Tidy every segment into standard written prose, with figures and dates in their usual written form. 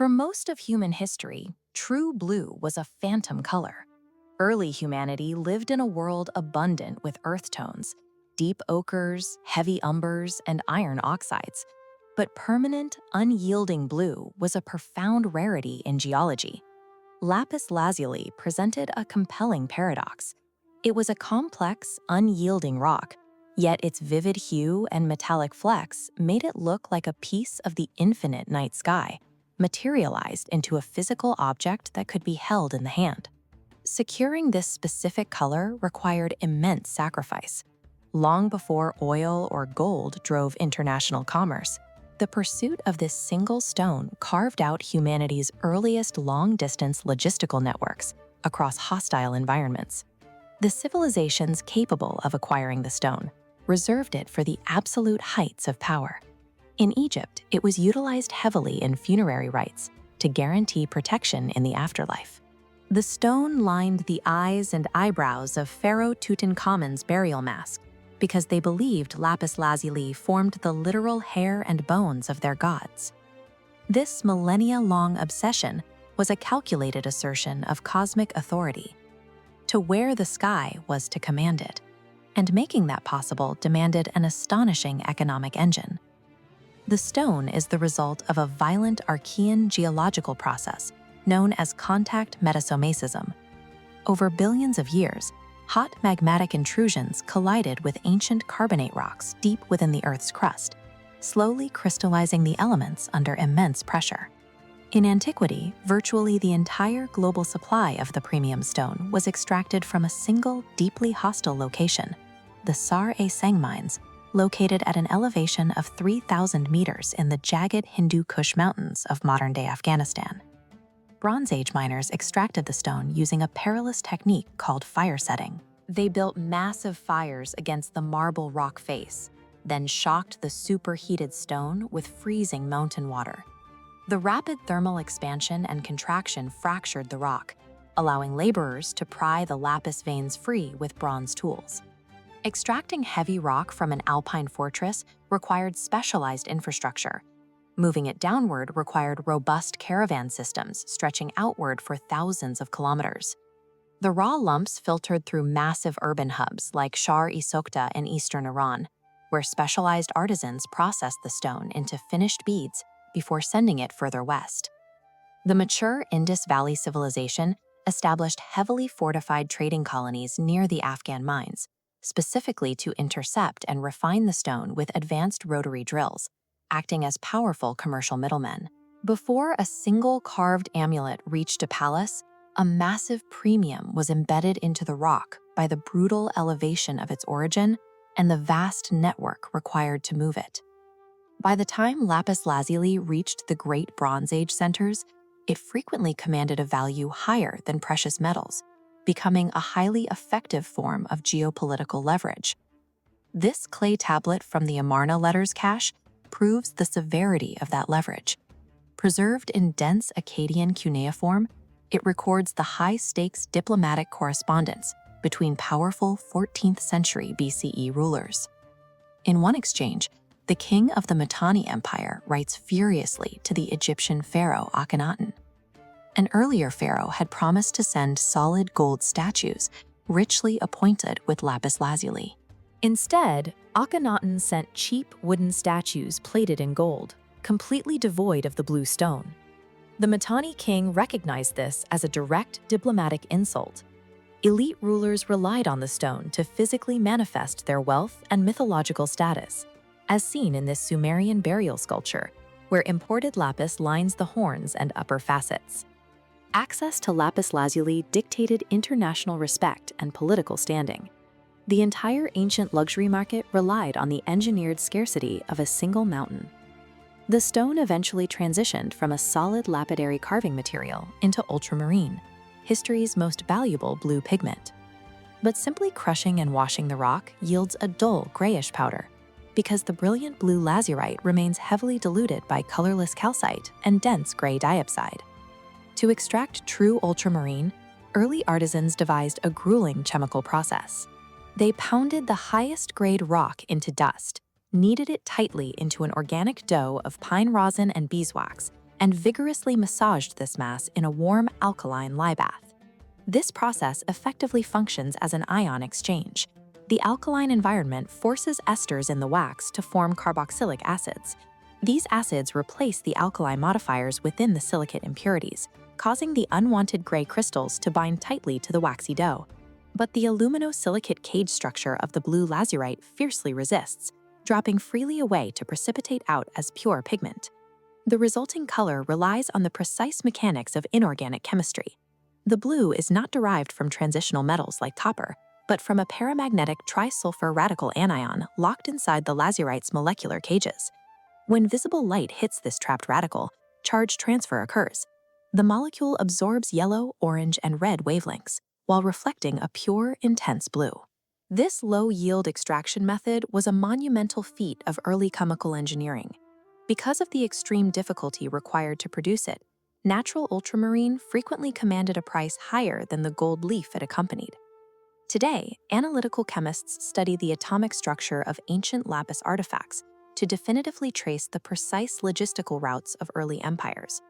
For most of human history, true blue was a phantom color. Early humanity lived in a world abundant with earth tones, deep ochres, heavy umbers, and iron oxides. But permanent, unyielding blue was a profound rarity in geology. Lapis lazuli presented a compelling paradox. It was a complex, unyielding rock, yet its vivid hue and metallic flecks made it look like a piece of the infinite night sky, materialized into a physical object that could be held in the hand. Securing this specific color required immense sacrifice. Long before oil or gold drove international commerce, the pursuit of this single stone carved out humanity's earliest long-distance logistical networks across hostile environments. The civilizations capable of acquiring the stone reserved it for the absolute heights of power. In Egypt, it was utilized heavily in funerary rites to guarantee protection in the afterlife. The stone lined the eyes and eyebrows of Pharaoh Tutankhamun's burial mask because they believed lapis lazuli formed the literal hair and bones of their gods. This millennia-long obsession was a calculated assertion of cosmic authority. To wear the sky was to command it, and making that possible demanded an astonishing economic engine. The stone is the result of a violent Archean geological process known as contact metasomacism. Over billions of years, hot magmatic intrusions collided with ancient carbonate rocks deep within the Earth's crust, slowly crystallizing the elements under immense pressure. In antiquity, virtually the entire global supply of the premium stone was extracted from a single, deeply hostile location, the Sar-e Sang mines, located at an elevation of 3,000 meters in the jagged Hindu Kush mountains of modern-day Afghanistan. Bronze Age miners extracted the stone using a perilous technique called fire setting. They built massive fires against the marble rock face, then shocked the superheated stone with freezing mountain water. The rapid thermal expansion and contraction fractured the rock, allowing laborers to pry the lapis veins free with bronze tools. Extracting heavy rock from an alpine fortress required specialized infrastructure. Moving it downward required robust caravan systems stretching outward for thousands of kilometers. The raw lumps filtered through massive urban hubs like Sar-e Sang in eastern Iran, where specialized artisans processed the stone into finished beads before sending it further west. The mature Indus Valley civilization established heavily fortified trading colonies near the Afghan mines, specifically to intercept and refine the stone with advanced rotary drills, acting as powerful commercial middlemen. Before a single carved amulet reached a palace, a massive premium was embedded into the rock by the brutal elevation of its origin and the vast network required to move it. By the time lapis lazuli reached the Great Bronze Age centers, it frequently commanded a value higher than precious metals, becoming a highly effective form of geopolitical leverage. This clay tablet from the Amarna letters cache proves the severity of that leverage. Preserved in dense Akkadian cuneiform, it records the high-stakes diplomatic correspondence between powerful 14th century BCE rulers. In one exchange, the king of the Mitanni Empire writes furiously to the Egyptian pharaoh Akhenaten. An earlier pharaoh had promised to send solid gold statues, richly appointed with lapis lazuli. Instead, Akhenaten sent cheap wooden statues plated in gold, completely devoid of the blue stone. The Mitanni king recognized this as a direct diplomatic insult. Elite rulers relied on the stone to physically manifest their wealth and mythological status, as seen in this Sumerian burial sculpture, where imported lapis lines the horns and upper facets. Access to lapis lazuli dictated international respect and political standing. The entire ancient luxury market relied on the engineered scarcity of a single mountain. The stone eventually transitioned from a solid lapidary carving material into ultramarine, history's most valuable blue pigment. But simply crushing and washing the rock yields a dull grayish powder, because the brilliant blue lazurite remains heavily diluted by colorless calcite and dense gray diopside. To extract true ultramarine, early artisans devised a grueling chemical process. They pounded the highest grade rock into dust, kneaded it tightly into an organic dough of pine rosin and beeswax, and vigorously massaged this mass in a warm alkaline lye bath. This process effectively functions as an ion exchange. The alkaline environment forces esters in the wax to form carboxylic acids. These acids replace the alkali modifiers within the silicate impurities, causing the unwanted gray crystals to bind tightly to the waxy dough. But the aluminosilicate cage structure of the blue lazurite fiercely resists, dropping freely away to precipitate out as pure pigment. The resulting color relies on the precise mechanics of inorganic chemistry. The blue is not derived from transitional metals like copper, but from a paramagnetic trisulfur radical anion locked inside the lazurite's molecular cages. When visible light hits this trapped radical, charge transfer occurs. The molecule absorbs yellow, orange, and red wavelengths, while reflecting a pure, intense blue. This low-yield extraction method was a monumental feat of early chemical engineering. Because of the extreme difficulty required to produce it, natural ultramarine frequently commanded a price higher than the gold leaf it accompanied. Today, analytical chemists study the atomic structure of ancient lapis artifacts to definitively trace the precise logistical routes of early empires.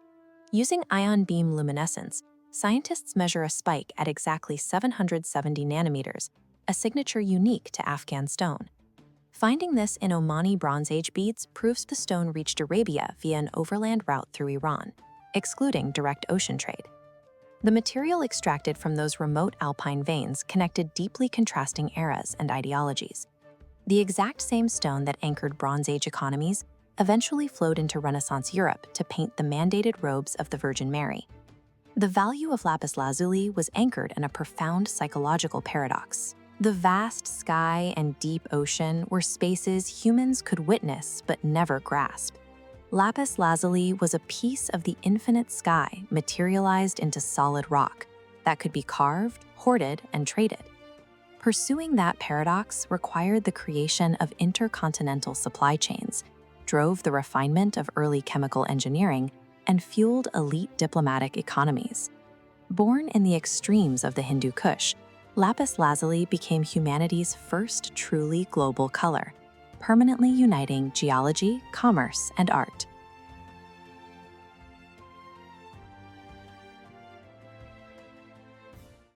Using ion beam luminescence, scientists measure a spike at exactly 770 nanometers, a signature unique to Afghan stone. Finding this in Omani Bronze Age beads proves the stone reached Arabia via an overland route through Iran, excluding direct ocean trade. The material extracted from those remote alpine veins connected deeply contrasting eras and ideologies. The exact same stone that anchored Bronze Age economies eventually flowed into Renaissance Europe to paint the mandated robes of the Virgin Mary. The value of lapis lazuli was anchored in a profound psychological paradox. The vast sky and deep ocean were spaces humans could witness but never grasp. Lapis lazuli was a piece of the infinite sky materialized into solid rock that could be carved, hoarded, and traded. Pursuing that paradox required the creation of intercontinental supply chains, drove the refinement of early chemical engineering, and fueled elite diplomatic economies. Born in the extremes of the Hindu Kush, lapis lazuli became humanity's first truly global color, permanently uniting geology, commerce, and art.